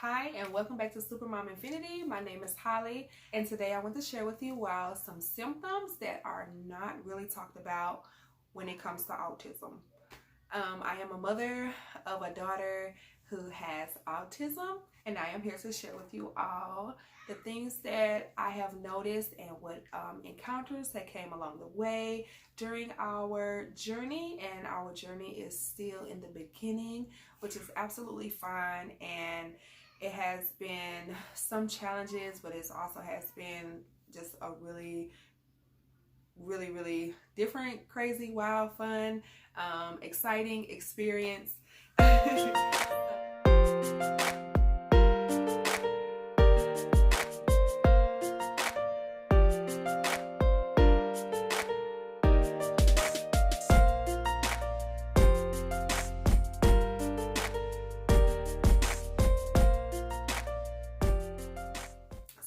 Hi and welcome back to Supermom Infinity. My name is Holly and today I want to share with you some symptoms that are not really talked about when it comes to autism. I am a mother of a daughter who has autism and I am here to share with you all the things that I have noticed and what encounters that came along the way during our journey, and our journey is still in the beginning, which is absolutely fine. And it has been some challenges, but it also has been just a really different, crazy, wild, fun, exciting experience.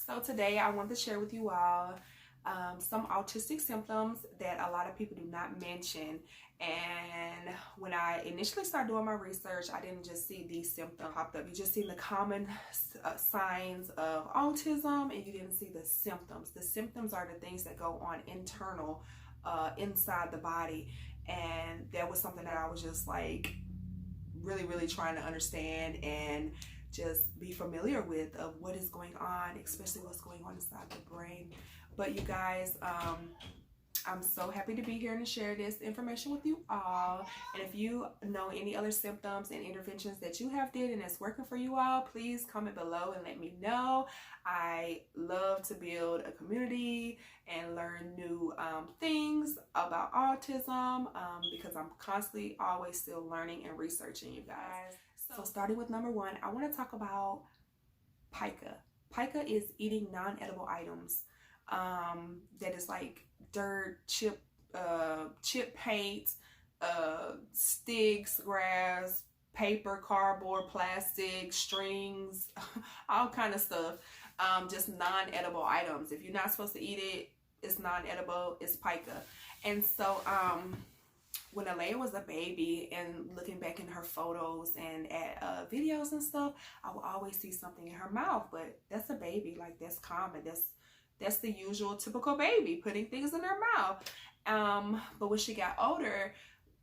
So today I want to share with you all some autistic symptoms that a lot of people do not mention. And when I initially started doing my research, I didn't just see these symptoms popped up. You just see the common signs of autism, and you didn't see the symptoms. The symptoms are the things that go on internal inside the body. And that was something that I was just like really trying to understand and just be familiar with of what is going on, especially what's going on inside the brain. But you guys, I'm so happy to be here and to share this information with you all. And if you know any other symptoms and interventions that you have did and it's working for you all, please comment below and let me know. I love to build a community and learn new things about autism because I'm constantly always still learning and researching, you guys. So starting with number one, I want to talk about pica. Pica is eating non-edible items. That is like dirt, chip paint, sticks, grass, paper, cardboard, plastic, strings, all kind of stuff. Just non-edible items. If you're not supposed to eat it, it's non-edible, it's pica. And so when Alea was a baby, and looking back in her photos and at videos and stuff, I would always see something in her mouth. But that's a baby, like that's common. That's the usual typical baby, putting things in her mouth. But when she got older,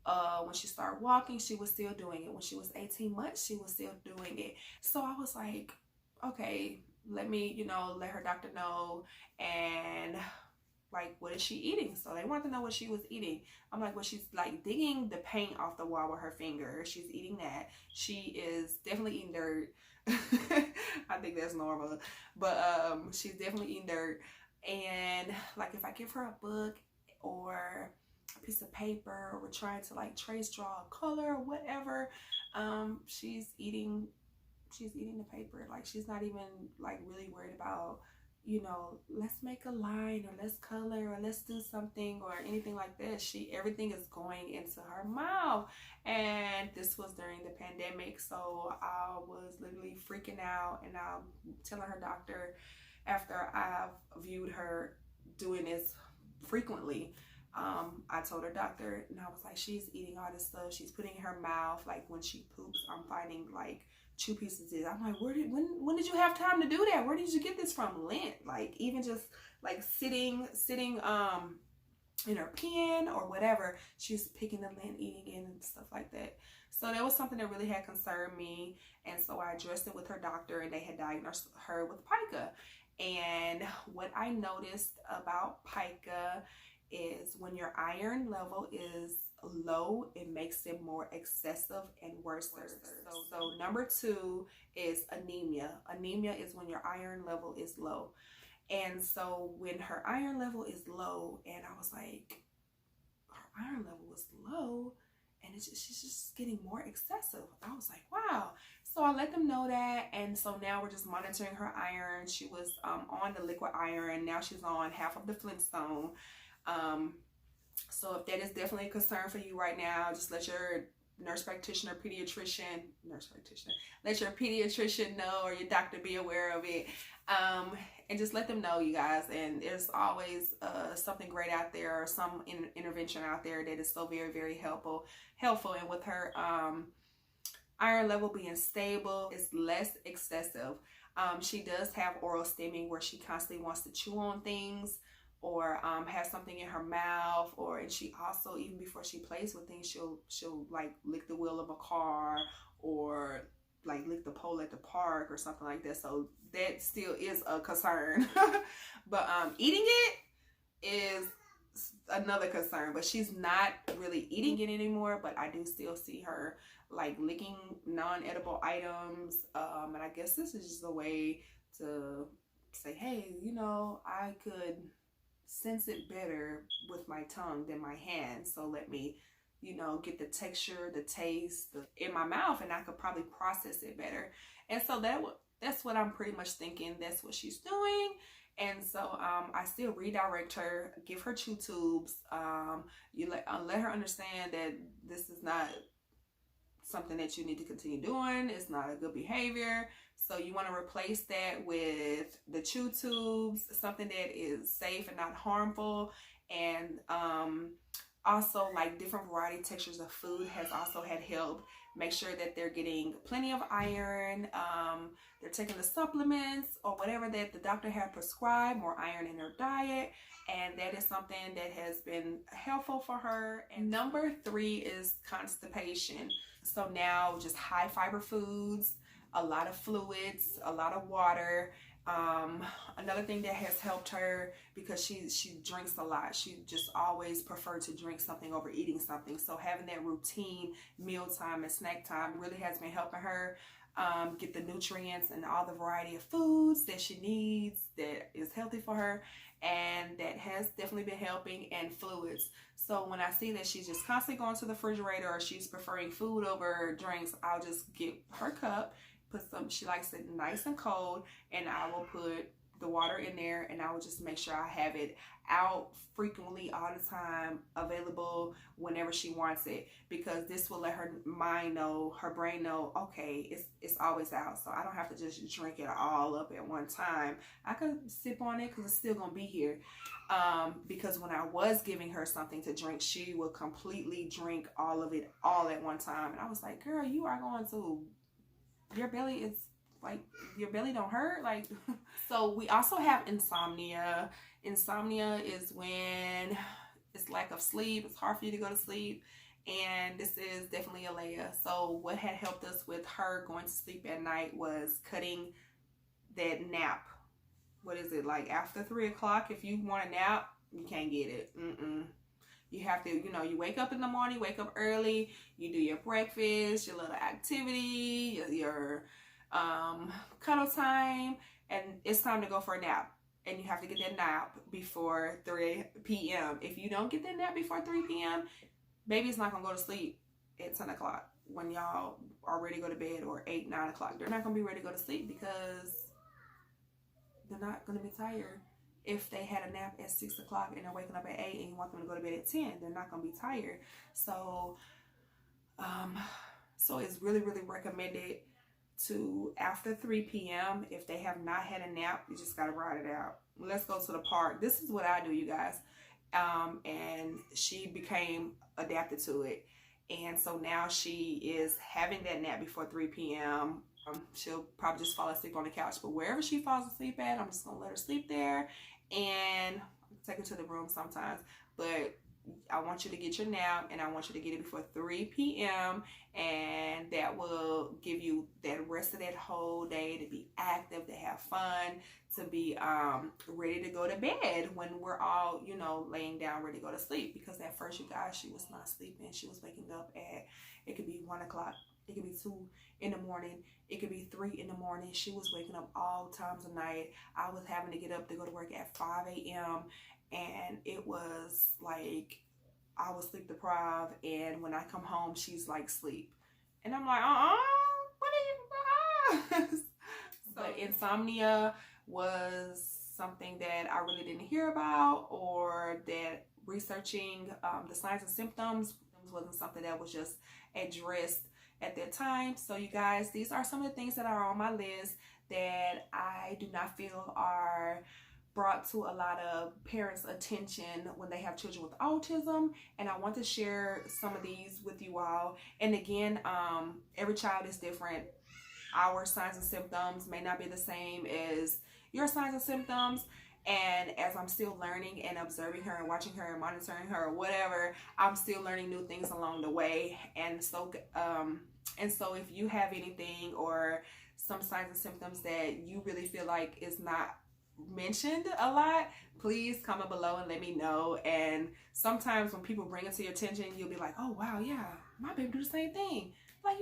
when she started walking, she was still doing it. When she was 18 months, she was still doing it. So I was like, okay, let me, let her doctor know. And like, what is she eating? So they wanted to know what she was eating. I'm like, well, she's like digging the paint off the wall with her finger. She's eating that. She is definitely eating dirt. I think that's normal, but she's definitely eating dirt. And like, if I give her a book or a piece of paper, or we're trying to like trace, draw a color or whatever, she's eating the paper. Like, she's not even like really worried about, let's make a line or let's color or let's do something or anything like this. Everything is going into her mouth. And this was during the pandemic, so I was literally freaking out, and I'm telling her doctor, after I've viewed her doing this frequently, I told her doctor, and I was like, she's eating all this stuff, she's putting in her mouth. Like, when she poops, I'm finding like chew pieces. I'm like, when did you have time to do that? Where did you get this from? Lint. Like, even just like sitting in her pen or whatever, she's picking the lint, eating it and stuff like that. So that was something that really had concerned me, and so I addressed it with her doctor, and they had diagnosed her with pica. And what I noticed about pica is when your iron level is low, it makes it more excessive and worse. So number two is anemia. Anemia is when your iron level is low. And so when her iron level is low, and I was like, her iron level was low, and she's just getting more excessive. I was like, wow. So I let them know that, and so now we're just monitoring her iron. She was on the liquid iron. Now she's on half of the Flintstone. So if that is definitely a concern for you right now, just let your let your pediatrician know, or your doctor be aware of it, and just let them know, you guys. And there's always something great out there, or some intervention out there that is so very helpful. And with her iron level being stable, it's less excessive. She does have oral stimming where she constantly wants to chew on things or have something in her mouth, and she also, even before she plays with things, she'll like lick the wheel of a car or like lick the pole at the park or something like that. So that still is a concern. But eating it is another concern, but she's not really eating it anymore. But I do still see her like licking non-edible items, and I guess this is just a way to say, hey, you know, I could sense it better with my tongue than my hand, so let me, you know, get the texture, the taste in my mouth, and I could probably process it better. And so that's what I'm pretty much thinking. That's what she's doing. And so I still redirect her, give her chew tubes. You let her understand that this is not something that you need to continue doing. It's not a good behavior. So you want to replace that with the chew tubes, something that is safe and not harmful. And also, like, different variety textures of food has also had help. Make sure that they're getting plenty of iron. They're taking the supplements or whatever that the doctor had prescribed, more iron in their diet. And that is something that has been helpful for her. And number 3 is constipation. So now just high fiber foods, a lot of fluids, a lot of water. Another thing that has helped her, because she drinks a lot, she just always preferred to drink something over eating something. So having that routine mealtime and snack time really has been helping her get the nutrients and all the variety of foods that she needs that is healthy for her, and that has definitely been helping. And fluids. So when I see that she's just constantly going to the refrigerator or she's preferring food over drinks, I'll just get her cup, put some, she likes it nice and cold, and I will put the water in there, and I will just make sure I have it out frequently all the time, available whenever she wants it, because this will let her mind know, her brain know, okay, it's always out, so I don't have to just drink it all up at one time. I could sip on it because it's still gonna be here. Because when I was giving her something to drink, she would completely drink all of it all at one time, and I was like, girl, you are going to, your belly is like, your belly don't hurt, like. So we also have insomnia. Insomnia is when it's lack of sleep, it's hard for you to go to sleep, and this is definitely a Leah. So what had helped us with her going to sleep at night was cutting that nap. What is it, like after 3 o'clock? If you want a nap, you can't get it. You have to, you know, you wake up in the morning, wake up early, you do your breakfast, your little activity, your cuddle time, and it's time to go for a nap. And you have to get that nap before 3 p.m. If you don't get that nap before 3 p.m., baby's not going to go to sleep at 10 o'clock when y'all are ready to go to bed, or 8, 9 o'clock. They're not going to be ready to go to sleep because they're not going to be tired. If they had a nap at 6 o'clock and they're waking up at 8 and you want them to go to bed at 10, they're not going to be tired. So, so it's really, really recommended to after 3 p.m. If they have not had a nap, you just got to ride it out. Let's go to the park. This is what I do, you guys. And she became adapted to it. And so now she is having that nap before 3 p.m. She'll probably just fall asleep on the couch, but wherever she falls asleep at, I'm just gonna let her sleep there and take her to the room sometimes. But I want you to get your nap, and I want you to get it before 3 p.m. and that will give you that rest of that whole day to be active, to have fun, to be ready to go to bed when we're all, you know, laying down ready to go to sleep. Because at first, you guys, she was not sleeping. She was waking up at, it could be 1 o'clock, it could be 2 in the morning, it could be 3 in the morning. She was waking up all times of night. I was having to get up to go to work at 5 a.m. and it was like I was sleep deprived, and when I come home, she's like sleep, and I'm like, what are you? But insomnia was something that I really didn't hear about, or that researching the signs and symptoms wasn't something that was just addressed at that time. So you guys, these are some of the things that are on my list that I do not feel are brought to a lot of parents' attention when they have children with autism, and I want to share some of these with you all. And again, every child is different. Our signs and symptoms may not be the same as your signs and symptoms. And as I'm still learning and observing her and watching her and monitoring her or whatever, I'm still learning new things along the way. And so if you have anything or some signs and symptoms that you really feel like is not mentioned a lot, please comment below and let me know. And sometimes when people bring it to your attention, you'll be like, oh wow, yeah, my baby do the same thing. Like,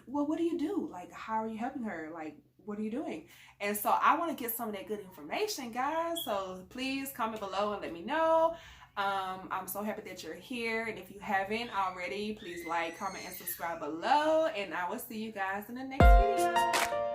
well, what do you do? Like, how are you helping her? Like, what are you doing? And so I want to get some of that good information, guys. So please comment below and let me know. I'm so happy that you're here. And if you haven't already, please like, comment, and subscribe below. And I will see you guys in the next video.